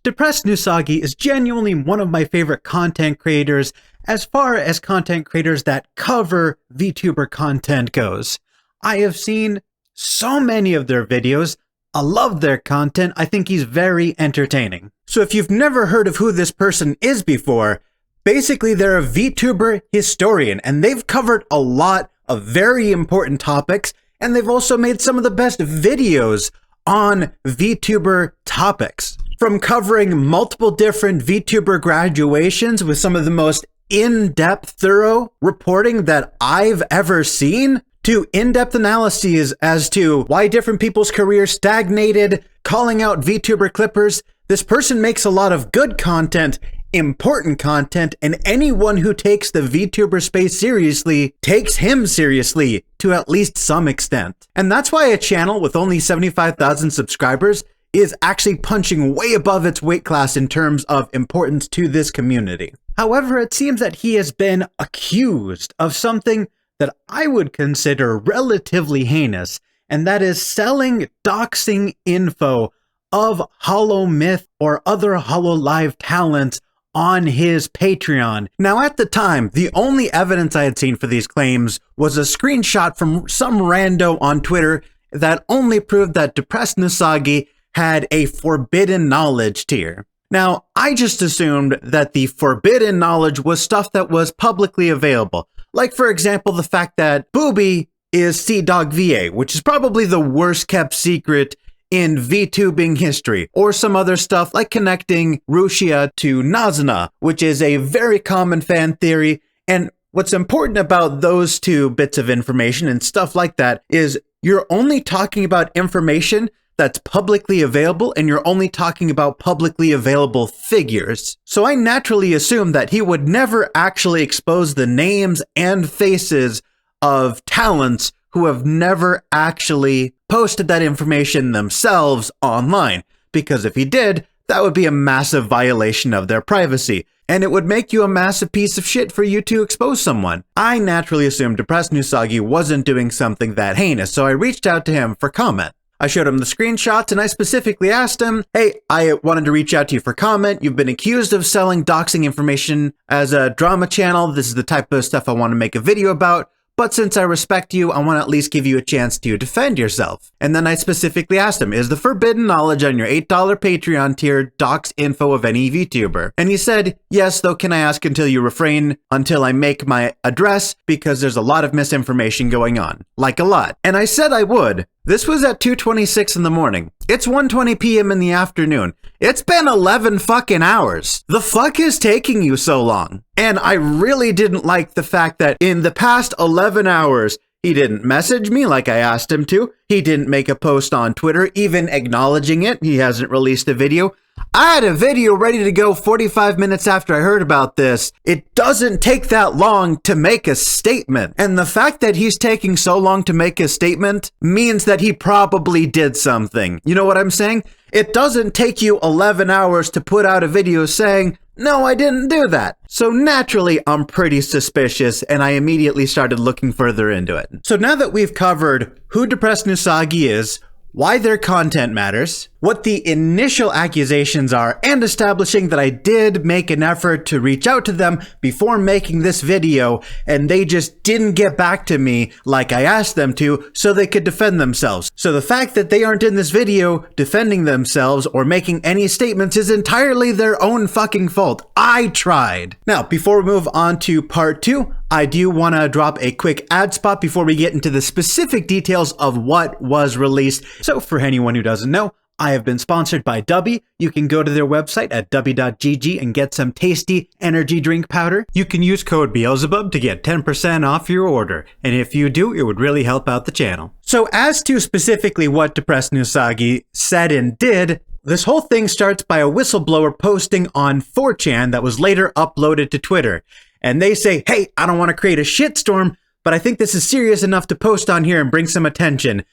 Depressed Nousagi is genuinely one of my favorite content creators as far as content creators that cover VTuber content goes. I have seen so many of their videos. I love their content. I think he's very entertaining. So if you've never heard of who this person is before, basically they're a VTuber historian and they've covered a lot of very important topics, and they've also made some of the best videos on VTuber topics. From covering multiple different VTuber graduations with some of the most in-depth, thorough reporting that I've ever seen, to in-depth analyses as to why different people's careers stagnated, calling out VTuber clippers, this person makes a lot of good content, important content, and anyone who takes the VTuber space seriously takes him seriously to at least some extent. And that's why a channel with only 75,000 subscribers is actually punching way above its weight class in terms of importance to this community. However, it seems that he has been accused of something that I would consider relatively heinous, and that is selling doxing info of Holomyth or other Hololive talents on his Patreon. Now, at the time, the only evidence I had seen for these claims was a screenshot from some rando on Twitter that only proved that Depressed Nousagi had a forbidden knowledge tier. Now, I just assumed that the forbidden knowledge was stuff that was publicly available. Like, for example, the fact that Booby is CDogVA, which is probably the worst kept secret in VTubing history, or some other stuff like connecting Rushia to Nazuna, which is a very common fan theory. And what's important about those two bits of information and stuff like that is you're only talking about information that's publicly available, and you're only talking about publicly available figures. So I naturally assumed that he would never actually expose the names and faces of talents who have never actually posted that information themselves online, because if he did, that would be a massive violation of their privacy, and it would make you a massive piece of shit for you to expose someone. I naturally assumed Depressed Nousagi wasn't doing something that heinous, so I reached out to him for comment. I showed him the screenshots, and I specifically asked him, hey, I wanted to reach out to you for comment. You've been accused of selling doxing information as a drama channel. This is the type of stuff I want to make a video about. But since I respect you, I want to at least give you a chance to defend yourself. And then I specifically asked him, is the forbidden knowledge on your $8 Patreon tier dox info of any VTuber? And he said, yes, though can I ask until you refrain until I make my address, because there's a lot of misinformation going on. Like a lot. And I said I would. This was at 2:26 in the morning. It's 1:20 p.m. in the afternoon. It's been 11 fucking hours. The fuck is taking you so long? And I really didn't like the fact that in the past 11 hours, he didn't message me like I asked him to. He didn't make a post on Twitter, even acknowledging it. He hasn't released a video. I had a video ready to go 45 minutes after I heard about this. It doesn't take that long to make a statement. And the fact that he's taking so long to make a statement means that he probably did something. You know what I'm saying? It doesn't take you 11 hours to put out a video saying, no, I didn't do that. So naturally, I'm pretty suspicious, and I immediately started looking further into it. So now that we've covered who Depressed Nousagi is, why their content matters, what the initial accusations are, and establishing that I did make an effort to reach out to them before making this video, and they just didn't get back to me like I asked them to so they could defend themselves. So the fact that they aren't in this video defending themselves or making any statements is entirely their own fucking fault. I tried. Now, before we move on to part 2, I do want to drop a quick ad spot before we get into the specific details of what was released. So for anyone who doesn't know, I have been sponsored by Dubby. You can go to their website at dubby.gg and get some tasty energy drink powder. You can use code Beelzebub to get 10% off your order. And if you do, it would really help out the channel. So as to specifically what Depressed Nousagi said and did, this whole thing starts by a whistleblower posting on 4chan that was later uploaded to Twitter. And they say, hey, I don't want to create a shitstorm, but I think this is serious enough to post on here and bring some attention.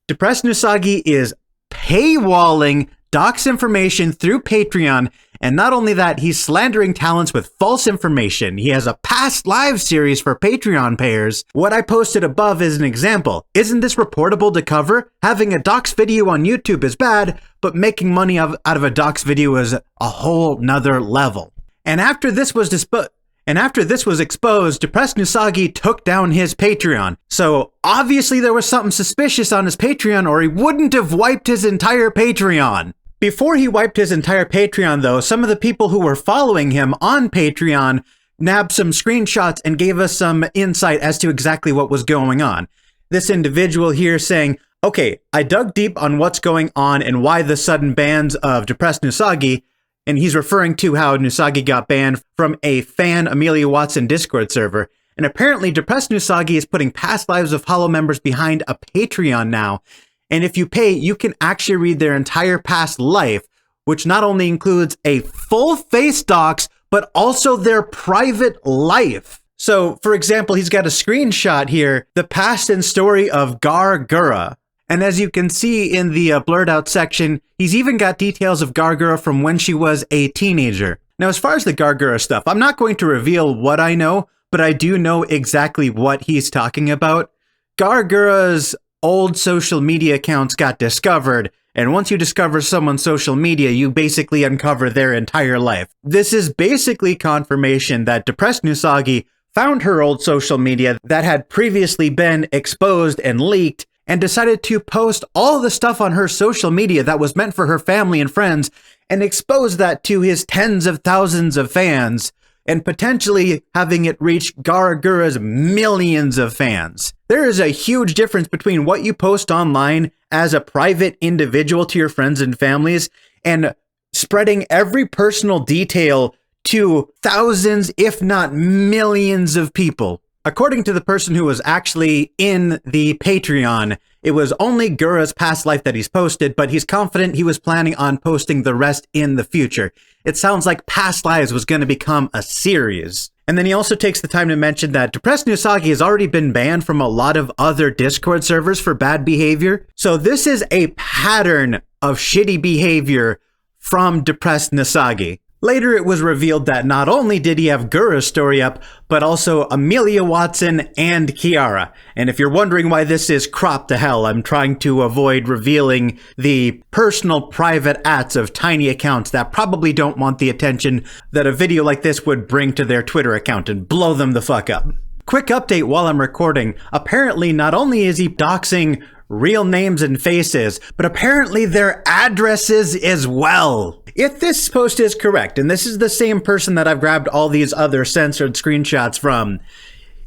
Depressed Nousagi is paywalling dox information through Patreon And not only that, he's slandering talents with false information. He has a past live series for Patreon payers. What I posted above is an example. Isn't this reportable to cover? Having a dox video on YouTube is bad, but making money out of a dox video is a whole nother level. And after this was exposed, Depressed Nousagi took down his Patreon. So obviously there was something suspicious on his Patreon, or he wouldn't have wiped his entire Patreon. Before he wiped his entire Patreon though, some of the people who were following him on Patreon nabbed some screenshots and gave us some insight as to exactly what was going on. This individual here saying, okay, I dug deep on what's going on and why the sudden bans of Depressed Nousagi. And he's referring to how Nousagi got banned from a fan Amelia Watson Discord server. And apparently Depressed Nousagi is putting past lives of Holo members behind a Patreon now. And if you pay, you can actually read their entire past life, which not only includes a full face dox, but also their private life. So, for example, he's got a screenshot here, the past and story of Gura. And as you can see in the blurred out section, he's even got details of Gura from when she was a teenager. Now, as far as the Gura stuff, I'm not going to reveal what I know, but I do know exactly what he's talking about. Gura's old social media accounts got discovered, and once you discover someone's social media, you basically uncover their entire life. This is basically confirmation that Depressed Nousagi found her old social media that had previously been exposed and leaked, and decided to post all the stuff on her social media that was meant for her family and friends and expose that to his tens of thousands of fans and potentially having it reach Gura's millions of fans. There is a huge difference between what you post online as a private individual to your friends and families and spreading every personal detail to thousands, if not millions of people. According to the person who was actually in the Patreon, it was only Gura's past life that he's posted, but he's confident he was planning on posting the rest in the future. It sounds like Past Lives was going to become a series. And then he also takes the time to mention that Depressed Nousagi has already been banned from a lot of other Discord servers for bad behavior. So this is a pattern of shitty behavior from Depressed Nousagi. Later, it was revealed that not only did he have Gura's story up, but also Amelia Watson and Kiara. And if you're wondering why this is cropped to hell, I'm trying to avoid revealing the personal private ats of tiny accounts that probably don't want the attention that a video like this would bring to their Twitter account and blow them the fuck up. Quick update while I'm recording. Apparently, not only is he doxing real names and faces, but apparently their addresses as well. If this post is correct, and this is the same person that I've grabbed all these other censored screenshots from,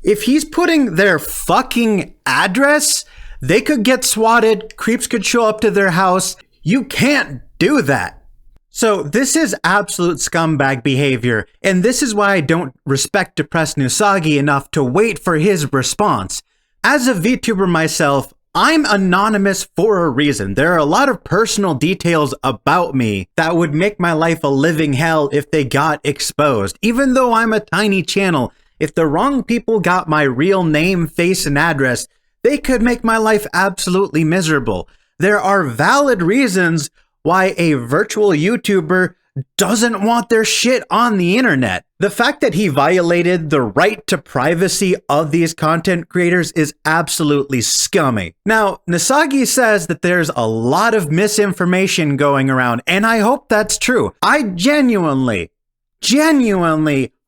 if he's putting their fucking address, they could get swatted, creeps could show up to their house. You can't do that. So this is absolute scumbag behavior, and this is why I don't respect Depressed Nousagi enough to wait for his response. As a VTuber myself, I'm anonymous for a reason. There are a lot of personal details about me that would make my life a living hell if they got exposed. Even though I'm a tiny channel, if the wrong people got my real name, face, and address, they could make my life absolutely miserable. There are valid reasons why a virtual YouTuber doesn't want their shit on the internet. The fact that he violated the right to privacy of these content creators is absolutely scummy. Now, Nousagi says that there's a lot of misinformation going around, and I hope that's true. I genuinely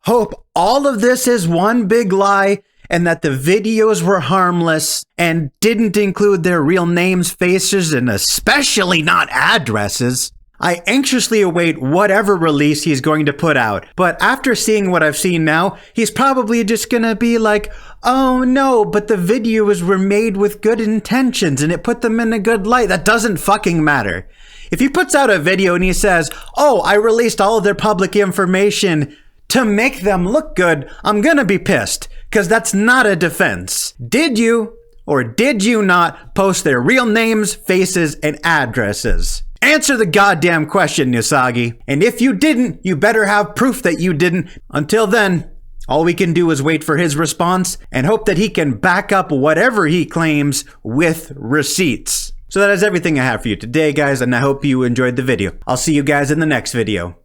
hope all of this is one big lie and that the videos were harmless and didn't include their real names, faces, and especially not addresses. I anxiously await whatever release he's going to put out, but after seeing what I've seen now, he's probably just gonna be like, oh no, but the videos were made with good intentions and it put them in a good light. That doesn't fucking matter. If he puts out a video and he says, oh, I released all of their public information to make them look good, I'm gonna be pissed, because that's not a defense. Did you or did you not post their real names, faces, and addresses? Answer the goddamn question, Nousagi. And if you didn't, you better have proof that you didn't. Until then, all we can do is wait for his response and hope that he can back up whatever he claims with receipts. So that is everything I have for you today, guys, and I hope you enjoyed the video. I'll see you guys in the next video.